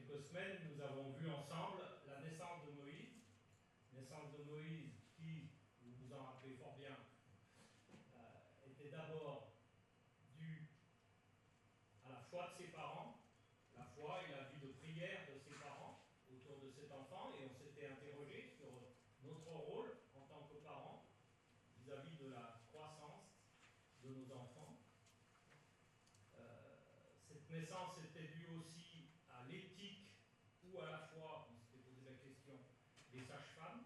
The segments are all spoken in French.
quelques semaines, nous avons vu ensemble la naissance de Moïse. Naissance de Moïse qui, vous vous en rappelez fort bien, était d'abord due à la foi de ses parents, la foi et la vie de prière de ses parents autour de cet enfant, et on s'était interrogé sur notre rôle en tant que parents vis-à-vis de la croissance de nos enfants. Cette naissance était due aussi à l'éthique ou à la foi, on s'était posé la question, des sages-femmes.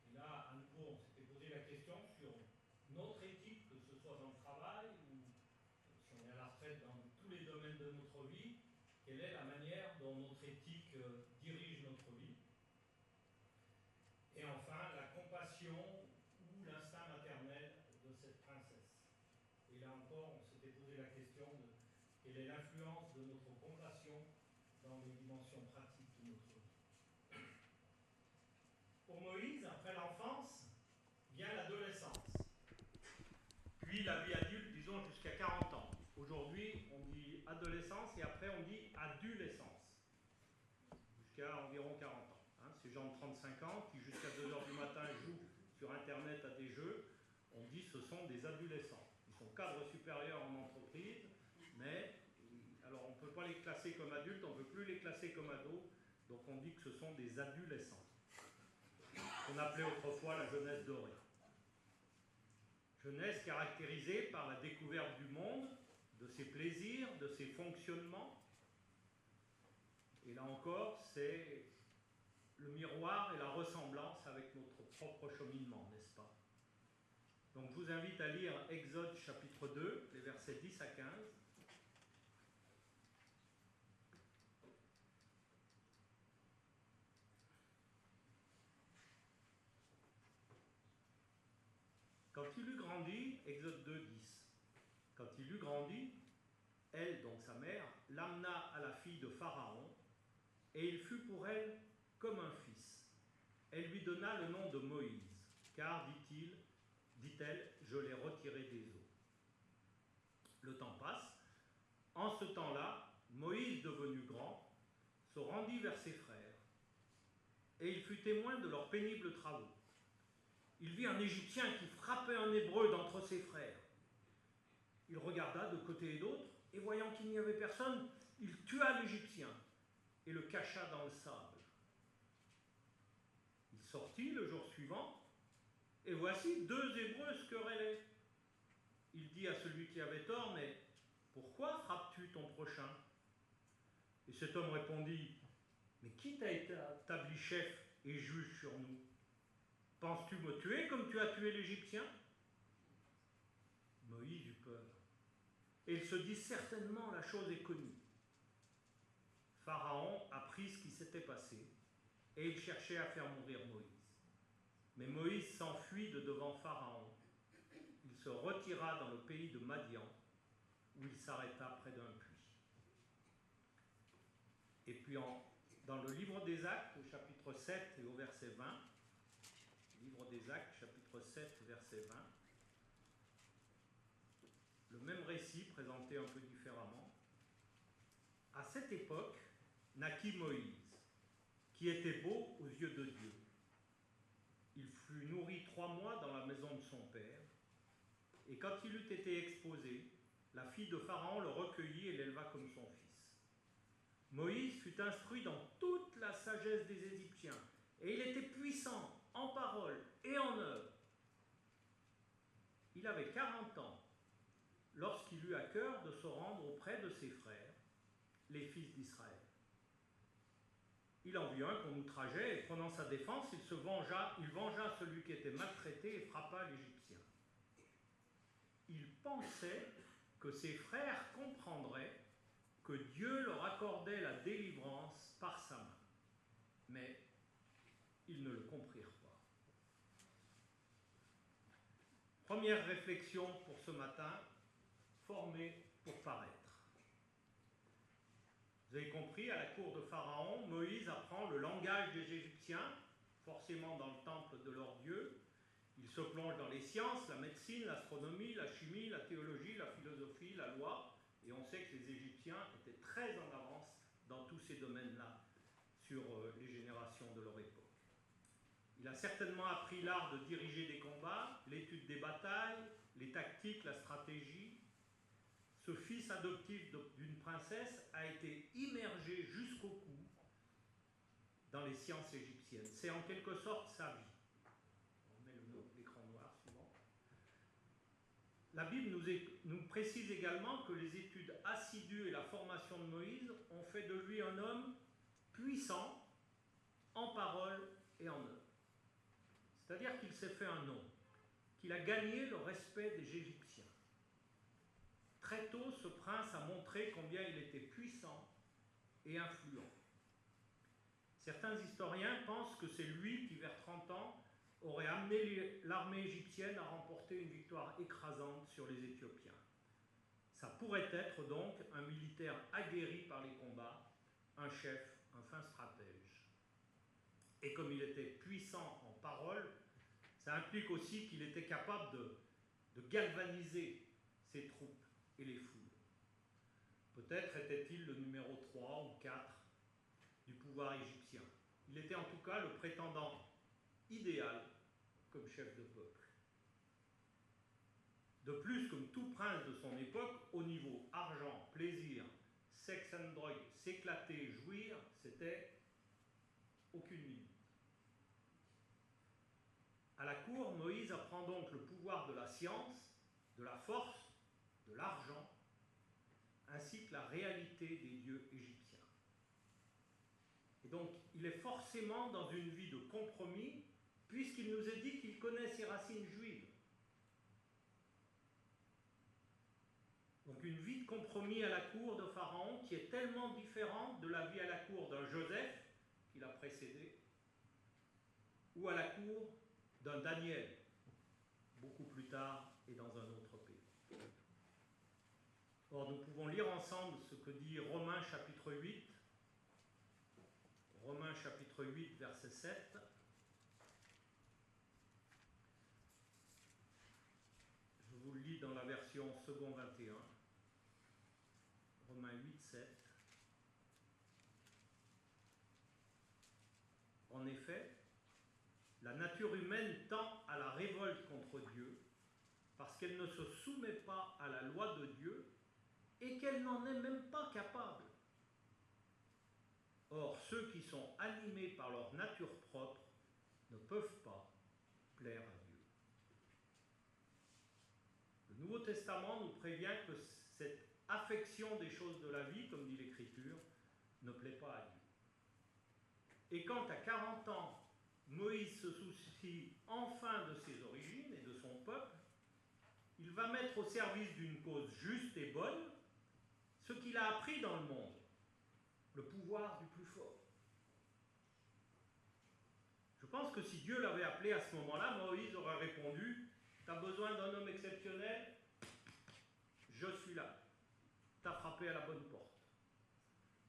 Et là, à nouveau, on s'était posé la question sur notre éthique, que ce soit dans le travail ou si on est à la retraite dans tous les domaines de notre vie, quelle est la manière dont notre éthique dirige notre vie. Et enfin, la compassion ou l'instinct maternel de cette princesse. Et là encore, on s'était posé la question de quelle est l'influence de notre compassion dans les dimensions pratiques de notre vie. Pour Moïse, après l'enfance, vient l'adolescence. Puis la vie adulte, disons jusqu'à 40 ans. Aujourd'hui, on dit adolescence et après on dit adolescence. Jusqu'à environ 40 ans. Ces gens de 35 ans qui jusqu'à 2h du matin jouent sur Internet à des jeux, on dit que ce sont des adolescents. Ils sont cadres supérieurs en entreprise, mais alors on ne peut pas les classer comme adultes, on ne veut plus les classer comme ados, donc on dit que ce sont des adolescents. On appelait autrefois la jeunesse dorée. Jeunesse caractérisée par la découverte du monde, de ses plaisirs, de ses fonctionnements. Et là encore, c'est le miroir et la ressemblance avec notre propre cheminement, n'est-ce pas? Donc je vous invite à lire Exode chapitre 2, les versets 10 à 15. Quand il eut grandi, Exode 2, 10, quand il eut grandi, elle, donc sa mère, l'amena à la fille de Pharaon, et il fut pour elle comme un fils. Elle lui donna le nom de Moïse, car, dit-elle, je l'ai retiré des eaux. Le temps passe. En ce temps-là, Moïse, devenu grand, se rendit vers ses frères, et il fut témoin de leurs pénibles travaux. Il vit un Égyptien qui frappait un Hébreu d'entre ses frères. Il regarda de côté et d'autre, et voyant qu'il n'y avait personne, il tua l'Égyptien et le cacha dans le sable. Il sortit le jour suivant, et voici 2 Hébreux se querellaient. Il dit à celui qui avait tort, mais pourquoi frappes-tu ton prochain? Et cet homme répondit, mais qui t'a établi chef et juge sur nous? Penses-tu me tuer comme tu as tué l'Égyptien? Moïse eut peur. Et il se dit, certainement la chose est connue. Pharaon apprit ce qui s'était passé, et il cherchait à faire mourir Moïse. Mais Moïse s'enfuit de devant Pharaon. Il se retira dans le pays de Madian, où il s'arrêta près d'un puits. Et puis dans le livre des Actes, au chapitre 7 et au verset 20, livre des Actes, chapitre 7, verset 20, le même récit présenté un peu différemment. À cette époque, naquit Moïse, qui était beau aux yeux de Dieu. Il fut nourri 3 mois dans la maison de son père, et quand il eut été exposé, la fille de Pharaon le recueillit et l'éleva comme son fils. Moïse fut instruit dans toute la sagesse des Égyptiens, et il était puissant en parole et en œuvre. Il avait 40 ans lorsqu'il eut à cœur de se rendre auprès de ses frères, les fils d'Israël. Il en vit un qu'on outrageait, et prenant sa défense, il vengea celui qui était maltraité et frappa l'Égyptien. Il pensait que ses frères comprendraient que Dieu leur accordait la délivrance par sa main. Mais ils ne le comprirent pas. Première réflexion pour ce matin, former pour paraître. Vous avez compris, à la cour de Pharaon, Moïse apprend le langage des Égyptiens, forcément dans le temple de leur Dieu. Il se plonge dans les sciences, la médecine, l'astronomie, la chimie, la théologie, la philosophie, la loi. Et on sait que les Égyptiens étaient très en avance dans tous ces domaines-là sur les générations de leur époque. Il a certainement appris l'art de diriger des combats, l'étude des batailles, les tactiques, la stratégie. Ce fils adoptif d'une princesse a été immergé jusqu'au cou dans les sciences égyptiennes. C'est en quelque sorte sa vie. On met l'écran noir suivant. La Bible nous précise également que les études assidues et la formation de Moïse ont fait de lui un homme puissant en parole et en œuvre. C'est-à-dire qu'il s'est fait un nom, qu'il a gagné le respect des Égyptiens. Très tôt, ce prince a montré combien il était puissant et influent. Certains historiens pensent que c'est lui qui, vers 30 ans, aurait amené l'armée égyptienne à remporter une victoire écrasante sur les Éthiopiens. Ça pourrait être donc un militaire aguerri par les combats, un chef, un fin stratège. Et comme il était puissant en parole, ça implique aussi qu'il était capable de galvaniser ses troupes et les foules. Peut-être était-il le numéro 3 ou 4 du pouvoir égyptien. Il était en tout cas le prétendant idéal comme chef de peuple. De plus, comme tout prince de son époque, au niveau argent, plaisir, sexe and drogue, s'éclater, jouir, c'était aucune limite. À la cour, Moïse apprend donc le pouvoir de la science, de la force, de l'argent, ainsi que la réalité des dieux égyptiens. Et donc, il est forcément dans une vie de compromis, puisqu'il nous est dit qu'il connaît ses racines juives. Donc une vie de compromis à la cour de Pharaon qui est tellement différente de la vie à la cour d'un Joseph, qui l'a précédé, ou à la cour d'un Daniel, beaucoup plus tard et dans un autre pays. Or, nous pouvons lire ensemble ce que dit Romains chapitre 8, Romains chapitre 8, verset 7. Je vous le lis dans la version second 21. Romains 8, 7. En effet, la nature humaine tend à la révolte contre Dieu parce qu'elle ne se soumet pas à la loi de Dieu et qu'elle n'en est même pas capable. Or, ceux qui sont animés par leur nature propre ne peuvent pas plaire à Dieu. Le Nouveau Testament nous prévient que cette affection des choses de la vie, comme dit l'Écriture, ne plaît pas à Dieu. Et quand à 40 ans, Moïse se soucie enfin de ses origines et de son peuple, il va mettre au service d'une cause juste et bonne ce qu'il a appris dans le monde, le pouvoir du plus fort. Je pense que si Dieu l'avait appelé à ce moment-là, Moïse aurait répondu « T'as besoin d'un homme exceptionnel? Je suis là. T'as frappé à la bonne porte.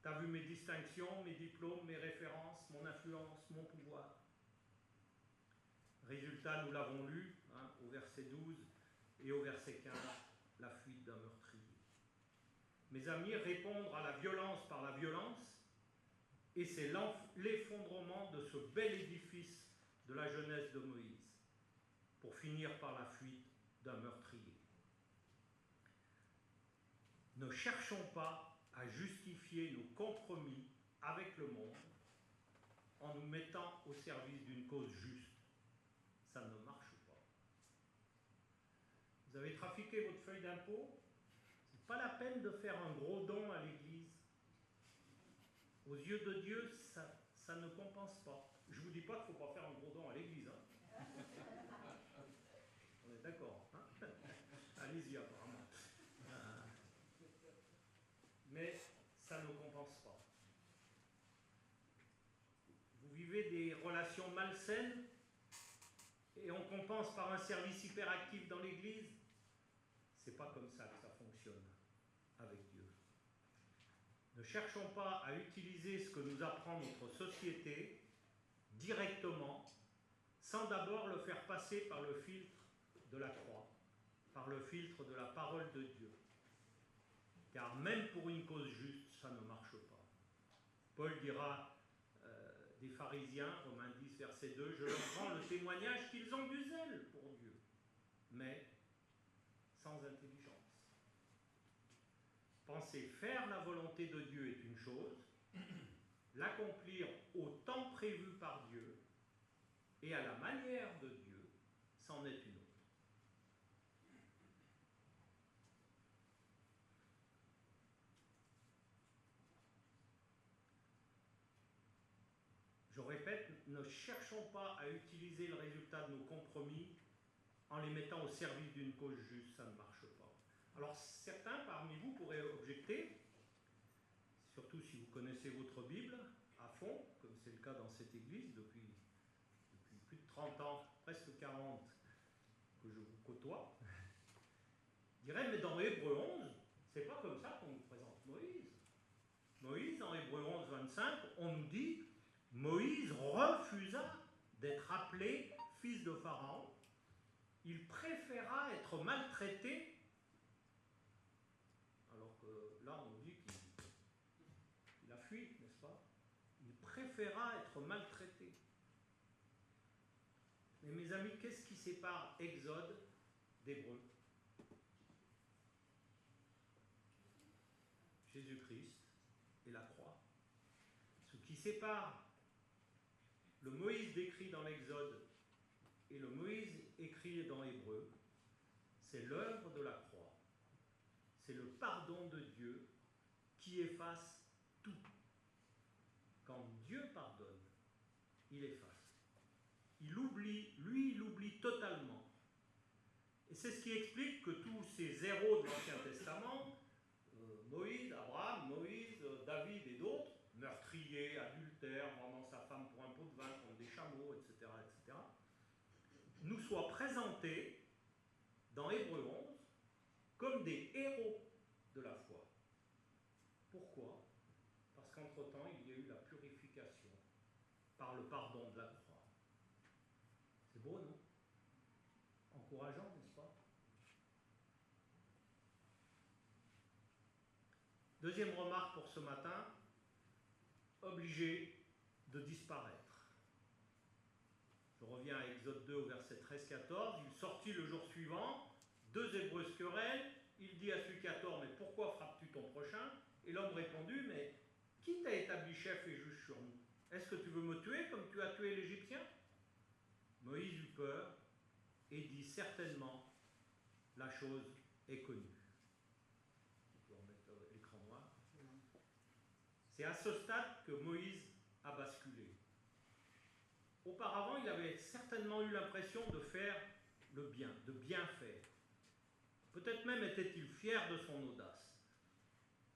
T'as vu mes distinctions, mes diplômes, mes références, mon influence, mon pouvoir. » Résultat, nous l'avons lu au verset 12 et au verset 15, la fuite d'un meurtrier. Mes amis, répondre à la violence par la violence, et c'est l'effondrement de ce bel édifice de la jeunesse de Moïse, pour finir par la fuite d'un meurtrier. Ne cherchons pas à justifier nos compromis avec le monde en nous mettant au service d'une cause juste. Ça ne marche pas. Vous avez trafiqué votre feuille d'impôt, c'est pas la peine de faire un gros don à l'Église. Aux yeux de Dieu, ça ne compense pas. Je ne vous dis pas qu'il ne faut pas faire un gros don à l'Église. On est d'accord. Allez-y apparemment. Mais ça ne compense pas. Vous vivez des relations malsaines et on compense par un service hyperactif dans l'Église. C'est pas comme ça que ça fonctionne avec Dieu. Ne cherchons pas à utiliser ce que nous apprend notre société directement, sans d'abord le faire passer par le filtre de la croix, par le filtre de la parole de Dieu. Car même pour une cause juste, ça ne marche pas. Paul dira des pharisiens, Romains 10, verset 2, « Je leur rends le témoignage qu'ils ont du zèle pour Dieu, mais sans intelligence. » Penser faire la volonté de Dieu est une chose, l'accomplir au temps prévu par Dieu et à la manière de Dieu, c'en est une autre. Je répète, ne cherchons pas à utiliser le résultat de nos compromis en les mettant au service d'une cause juste, ça ne marche pas. Alors certains parmi vous pourraient objecter, surtout si vous connaissez votre Bible à fond, comme c'est le cas dans cette église depuis plus de 30 ans, presque 40, que je vous côtoie, dirait, mais dans Hébreux 11, c'est pas comme ça qu'on nous présente Moïse. Moïse, dans Hébreux 11, 25, on nous dit, Moïse refusa d'être appelé fils de Pharaon, il préféra être maltraité, alors que là on nous dit qu'il a fui, n'est-ce pas? Il préféra être maltraité. Mais mes amis, qu'est-ce qui sépare Exode d'Hébreux? Jésus-Christ et la croix. Ce qui sépare le Moïse décrit dans l'Exode et le Moïse écrit dans l'Hébreu, c'est l'œuvre de la croix. C'est le pardon de Dieu qui efface tout. Quand Dieu pardonne, il efface. Il oublie, lui, il oublie totalement. Et c'est ce qui explique que tous ces héros de l'Ancien Testament, Moïse, Abraham, Moïse, David et d'autres, meurtriers, adultères, vendant sa femme pour un pot de vin contre des chameaux, etc., nous soient présentés dans Hébreux 11 comme des héros de la foi. Pourquoi? Parce qu'entre-temps, il y a eu la purification par le pardon de la croix. C'est beau, non? Encourageant, n'est-ce pas? Deuxième remarque pour ce matin, obligé de disparaître. Je reviens à Exode 2 au verset 13-14. Il sortit le jour suivant, deux Hébreux se querellent. Il dit à celui qui a tort, mais pourquoi frappes-tu ton prochain? Et l'homme répondit, mais qui t'a établi chef et juge sur nous? Est-ce que tu veux me tuer comme tu as tué l'Égyptien? Moïse eut peur et dit, certainement, la chose est connue. On peut remettre l'écran noir. C'est à ce stade que Moïse a basculé. Auparavant, il avait certainement eu l'impression de faire le bien, de bien faire. Peut-être même était-il fier de son audace.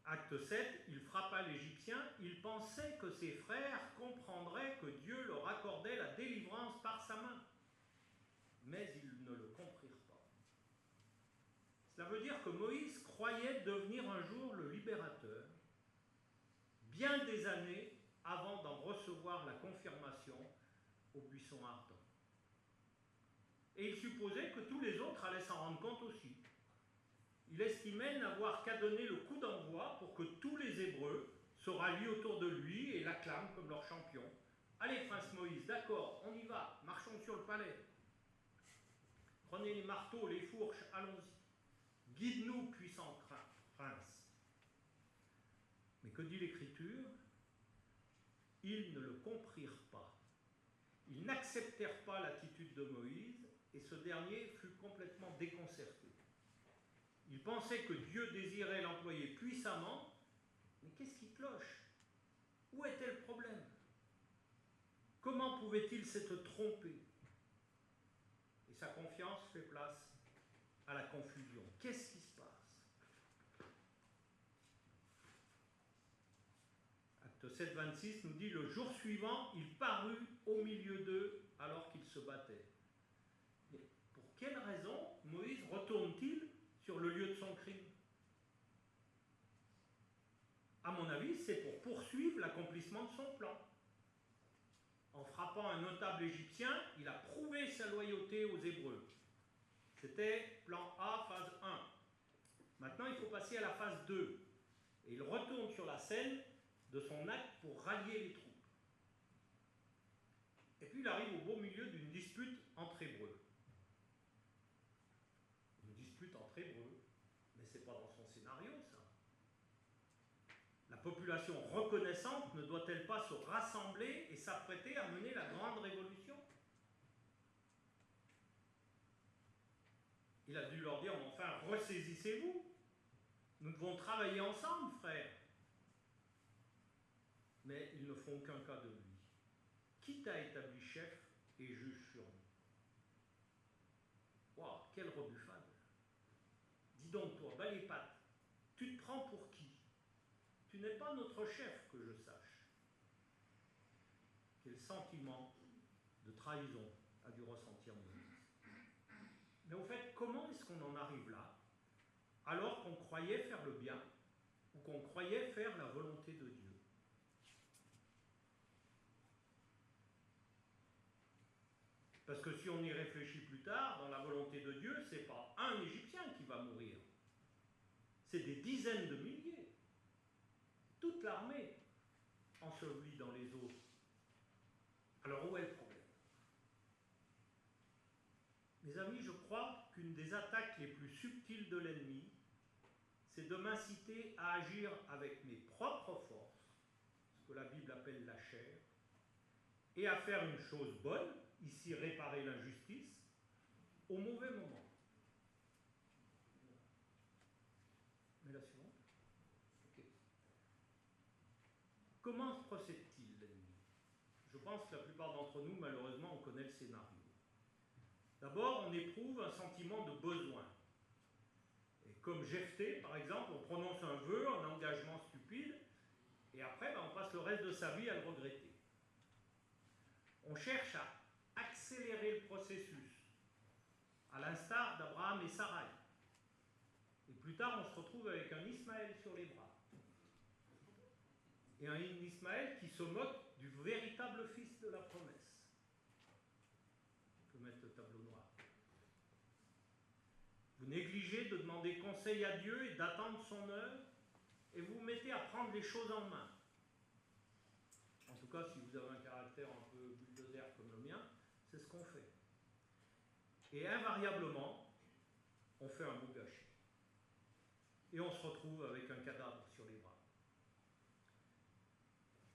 Acte 7, il frappa l'Égyptien, il pensait que ses frères comprendraient que Dieu leur accordait la délivrance par sa main. Mais ils ne le comprirent pas. Cela veut dire que Moïse croyait devenir un jour le libérateur, bien des années avant d'en recevoir la confirmation au buisson ardent. Et il supposait que tous les autres allaient s'en rendre compte aussi. Il estimait n'avoir qu'à donner le coup d'envoi pour que tous les Hébreux se rallient autour de lui et l'acclament comme leur champion. Allez, prince Moïse, d'accord, on y va, marchons sur le palais. Prenez les marteaux, les fourches, allons-y. Guide-nous, puissant prince. Mais que dit l'Écriture? Ils ne le comprirent pas. Ils n'acceptèrent pas l'attitude de Moïse et ce dernier fut complètement déconcerté. Il pensait que Dieu désirait l'employer puissamment, mais qu'est-ce qui cloche? Où était le problème? Comment pouvait-il s'être trompé? Et sa confiance fait place à la confusion. Qu'est-ce qui se passe? Acte 7, 26 nous dit, le jour suivant, il parut au milieu d'eux alors qu'ils se battaient. Mais pour quelle raison Moïse retourne-t-il sur le lieu de son crime? À mon avis, c'est pour poursuivre l'accomplissement de son plan. En frappant un notable égyptien, il a prouvé sa loyauté aux Hébreux. C'était plan A, phase 1. Maintenant, il faut passer à la phase 2. Et il retourne sur la scène de son acte pour rallier les troupes. Et puis il arrive au beau milieu d'une dispute entre Hébreux. Une dispute entre Hébreux, mais ce n'est pas dans son scénario, ça. La population reconnaissante ne doit-elle pas se rassembler et s'apprêter à mener la grande révolution? Il a dû leur dire, mais enfin, ressaisissez-vous. Nous devons travailler ensemble, frères. Mais ils ne font aucun cas de lui. Qui t'a établi chef et juge sur nous? Waouh, quelle rebuffade! Dis donc, toi, bas les pattes, tu te prends pour qui? Tu n'es pas notre chef, que je sache. Quel sentiment de trahison a dû ressentir Moïse. Mais au fait, comment est-ce qu'on en arrive là, alors qu'on croyait faire le bien, ou qu'on croyait faire la volonté de Dieu? Parce que si on y réfléchit plus tard, dans la volonté de Dieu, ce n'est pas un Égyptien qui va mourir. C'est des dizaines de milliers. Toute l'armée ensevelie dans les eaux. Alors où est le problème? Mes amis, je crois qu'une des attaques les plus subtiles de l'ennemi, c'est de m'inciter à agir avec mes propres forces, ce que la Bible appelle la chair, et à faire une chose bonne, ici réparer l'injustice, au mauvais moment. Mais la suivante. Okay. Comment procède-t-il l'ennemi? Je pense que la plupart d'entre nous, malheureusement, on connaît le scénario. D'abord, on éprouve un sentiment de besoin. Et comme Jephthé, par exemple, on prononce un vœu, un engagement stupide, et après, on passe le reste de sa vie à le regretter. On cherche à accélérer le processus, à l'instar d'Abraham et Sarai. Et plus tard, on se retrouve avec un Ismaël sur les bras. Et un Ismaël qui se moque du véritable fils de la promesse. Je peux mettre le tableau noir. Vous négligez de demander conseil à Dieu et d'attendre son œuvre, et vous vous mettez à prendre les choses en main. En tout cas, si vous avez un caractère un peu bulldozer comme le mien, c'est ce qu'on fait. Et invariablement, on fait un bout gâché. Et on se retrouve avec un cadavre sur les bras.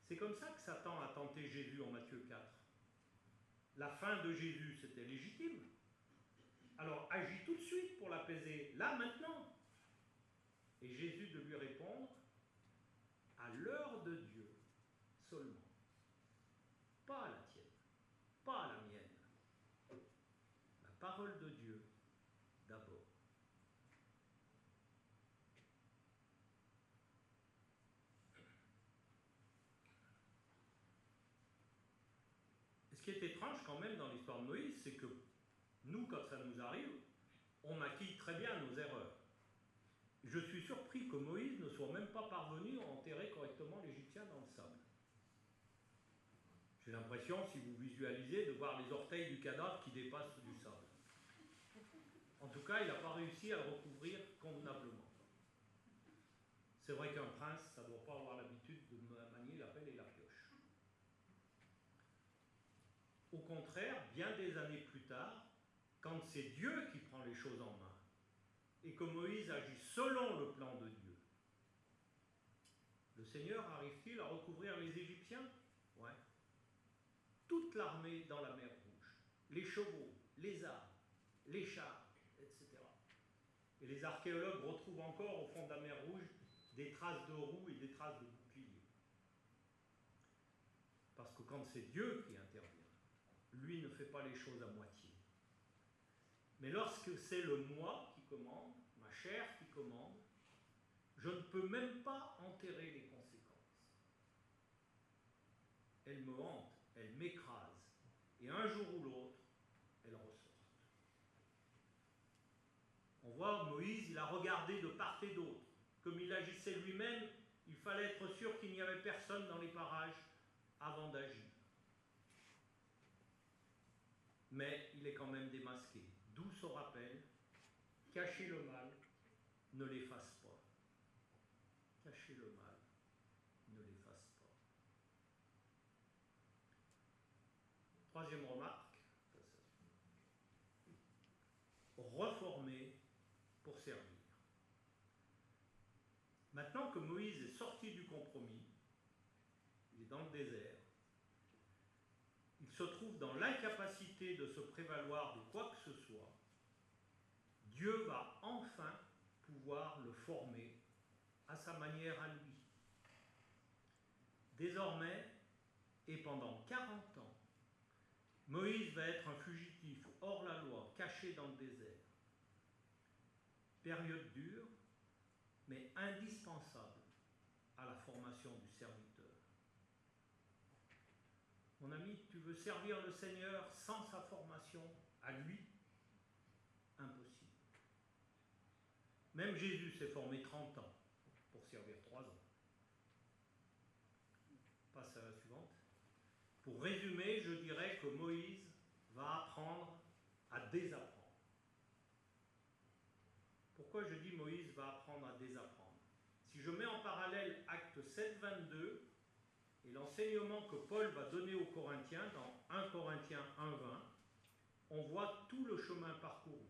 C'est comme ça que Satan a tenté Jésus en Matthieu 4. La fin de Jésus, c'était légitime. Alors agis tout de suite pour l'apaiser, là, maintenant. Et Jésus de lui répondre, à l'heure de Dieu seulement. Pas à la tienne, pas à la mienne. La parole de Dieu d'abord. Et ce qui est étrange quand même dans l'histoire de Moïse, c'est que nous, quand ça nous arrive, on maquille très bien nos erreurs. Je suis surpris que Moïse ne soit même pas parvenu à enterrer correctement l'Égyptien dans le sable. J'ai l'impression, si vous visualisez, de voir les orteils du cadavre qui dépassent du sable. En tout cas, il n'a pas réussi à le recouvrir convenablement. C'est vrai qu'un prince, ça ne doit pas avoir l'habitude de manier la pelle et la pioche. Au contraire, bien des années plus tard, quand c'est Dieu qui prend les choses en main, et que Moïse agit selon le plan de Dieu, le Seigneur arrive-t-il à recouvrir les Égyptiens? Ouais. Toute l'armée dans la mer Rouge, les chevaux, les armes, les chars, etc. Et les archéologues retrouvent encore au fond de la mer Rouge des traces de roues et des traces de boucliers. Parce que quand c'est Dieu qui intervient, lui ne fait pas les choses à moitié. Mais lorsque c'est le moi qui commande, ma chair qui commande, je ne peux même pas enterrer les conséquences. Elles me hantent, elles m'écrasent, et un jour ou l'autre, elles ressortent. On voit Moïse, il a regardé de part et d'autre. Comme il agissait lui-même, il fallait être sûr qu'il n'y avait personne dans les parages avant d'agir. Mais il est quand même démasqué. D'où ce rappel, cacher le mal, ne l'efface pas. Cacher le mal, ne les fasse pas. Troisième remarque, reformer pour servir. Maintenant que Moïse est sorti du compromis, il est dans le désert, il se trouve dans l'incapacité de se prévaloir de quoi que ce soit, Dieu va enfin pouvoir le former à sa manière à lui. Désormais, et pendant 40 ans, Moïse va être un fugitif hors la loi, caché dans le désert. Période dure, mais indispensable à la formation du serviteur. Mon ami, tu veux servir le Seigneur sans sa formation à lui? Impossible. Même Jésus s'est formé 30 ans pour servir 3 ans. Passe à la suivante. Pour résumer, je dirais que Moïse va apprendre à désapprendre. Pourquoi je dis Moïse va apprendre à désapprendre? Si je mets en parallèle Actes 7, 22 et l'enseignement que Paul va donner aux Corinthiens dans 1 Corinthiens 1, 20, on voit tout le chemin parcouru.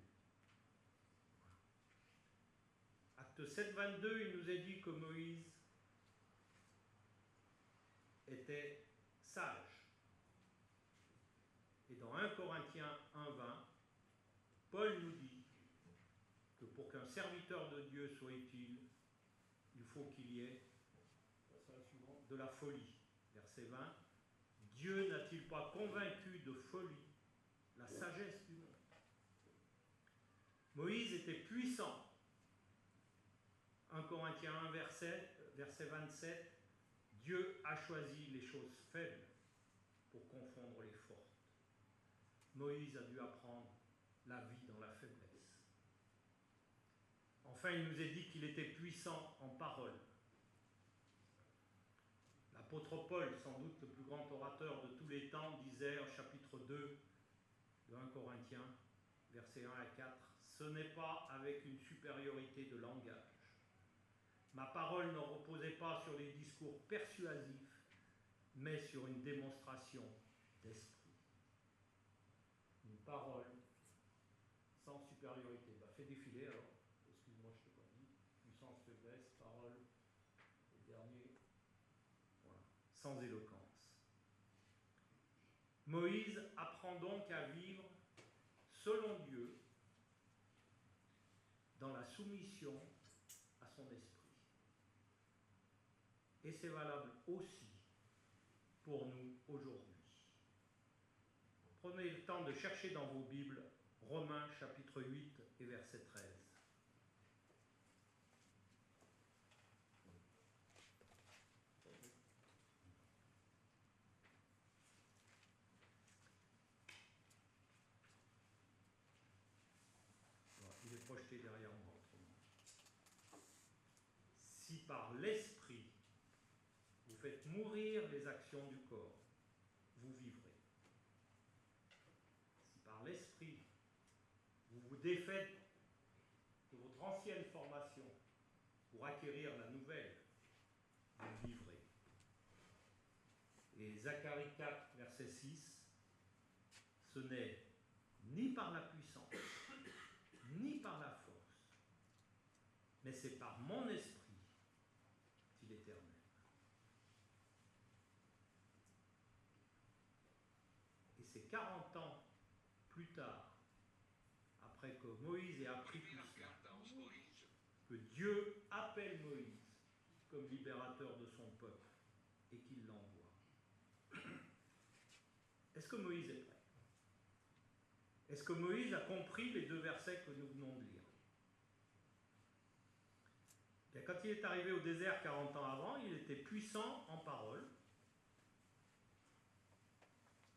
Acte 7, 22, il nous est dit que Moïse était sage. Et dans 1 Corinthiens 1, 20, Paul nous dit que pour qu'un serviteur de Dieu soit utile, il faut qu'il y ait de la folie. Verset 20, Dieu n'a-t-il pas convaincu de folie la sagesse du monde? Moïse était puissant. 1 Corinthiens 1, verset 27, Dieu a choisi les choses faibles pour confondre les fortes. Moïse a dû apprendre la vie dans la faiblesse. Enfin, il nous est dit qu'il était puissant en parole. L'apôtre Paul, sans doute le plus grand orateur de tous les temps, disait au chapitre 2 de 1 Corinthiens, versets 1 à 4, « Ce n'est pas avec une supériorité de langage. Ma parole ne reposait pas sur les discours persuasifs, mais sur une démonstration d'esprit. » Une parole sans supériorité. Fais défiler alors. Excuse-moi, je ne t'ai pas dit. Puissance, faiblesse, parole. Le dernier. Voilà. Sans éloquence. Moïse apprend donc à vivre selon Dieu dans la soumission à son esprit. Et c'est valable aussi pour nous aujourd'hui. Prenez le temps de chercher dans vos Bibles Romains chapitre 8 et verset 13. Voilà, il est projeté derrière moi autrement. Si par l'esprit vous faites mourir les actions du corps, vous vivrez. Si par l'esprit vous vous défaites de votre ancienne formation pour acquérir la nouvelle, vous vivrez. Et Zacharie 4, verset 6, ce n'est ni par la puissance, ni par la force, mais c'est par mon esprit, dit l'Éternel. Et c'est 40 ans plus tard, après que Moïse ait appris tout cela, que Dieu appelle Moïse comme libérateur de son peuple et qu'il l'envoie. Est-ce que Moïse est prêt? Est-ce que Moïse a compris les 2 versets que nous venons de lire? Bien, quand il est arrivé au désert 40 ans avant, il était puissant en parole.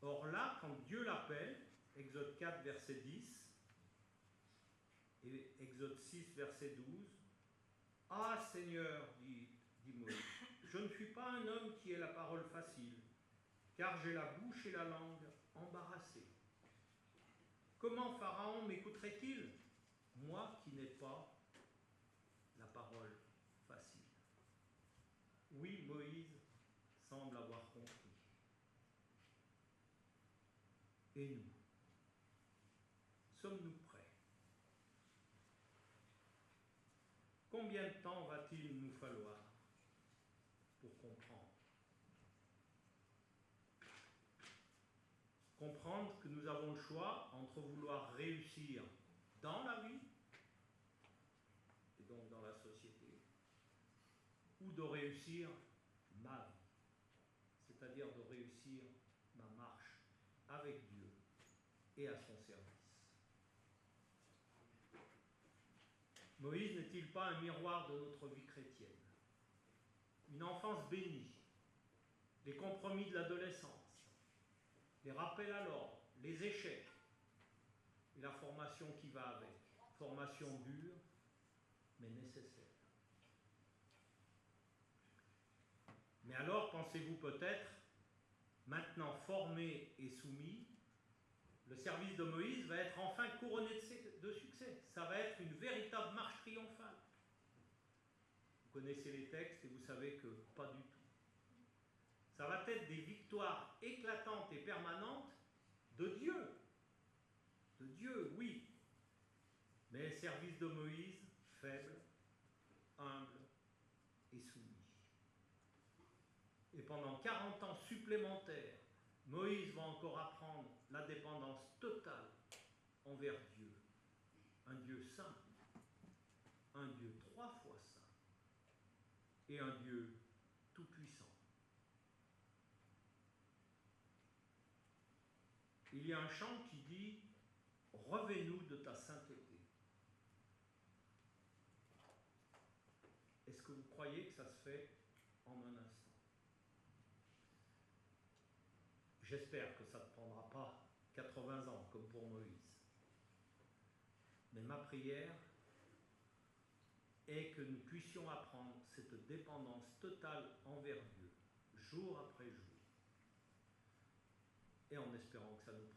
Or là, quand Dieu l'appelle, Exode 4, verset 10, et Exode 6, verset 12, « Ah Seigneur, dit Moïse, je ne suis pas un homme qui ait la parole facile, car j'ai la bouche et la langue embarrassées. Comment Pharaon m'écouterait-il, moi qui n'ai pas la parole facile? » Oui, Moïse semble avoir compris. Et nous, sommes-nous prêts? Combien de temps va-t-il nous falloir pour comprendre? Comprendre que nous avons le choix entre vouloir réussir dans la vie, et donc dans la société, ou de réussir ma vie, c'est-à-dire de réussir ma marche avec Dieu et à son service. Moïse n'est-il pas un miroir de notre vie chrétienne? Une enfance bénie, les compromis de l'adolescence, les rappels à l'ordre, les échecs et la formation qui va avec. Formation dure, mais nécessaire. Mais alors, pensez-vous peut-être, maintenant formé et soumis, le service de Moïse va être enfin couronné de succès. Ça va être une véritable marche triomphale. Vous connaissez les textes et vous savez que pas du tout. Ça va être des victoires éclatantes et permanentes de Dieu. De Dieu, oui. Mais le service de Moïse, faible, humble et soumis. Et pendant 40 ans supplémentaires, Moïse va encore apprendre la dépendance totale envers Dieu. Un Dieu saint, un Dieu 3 fois saint et un Dieu tout-puissant. Il y a un chant qui dit « Revêt-nous de ta sainteté ». Est-ce que vous croyez que ça se fait en un instant? J'espère que ça ne prendra pas 80 ans comme pour Moïse. Mais ma prière est que nous puissions apprendre cette dépendance totale envers Dieu, jour après jour, et en espérant que ça nous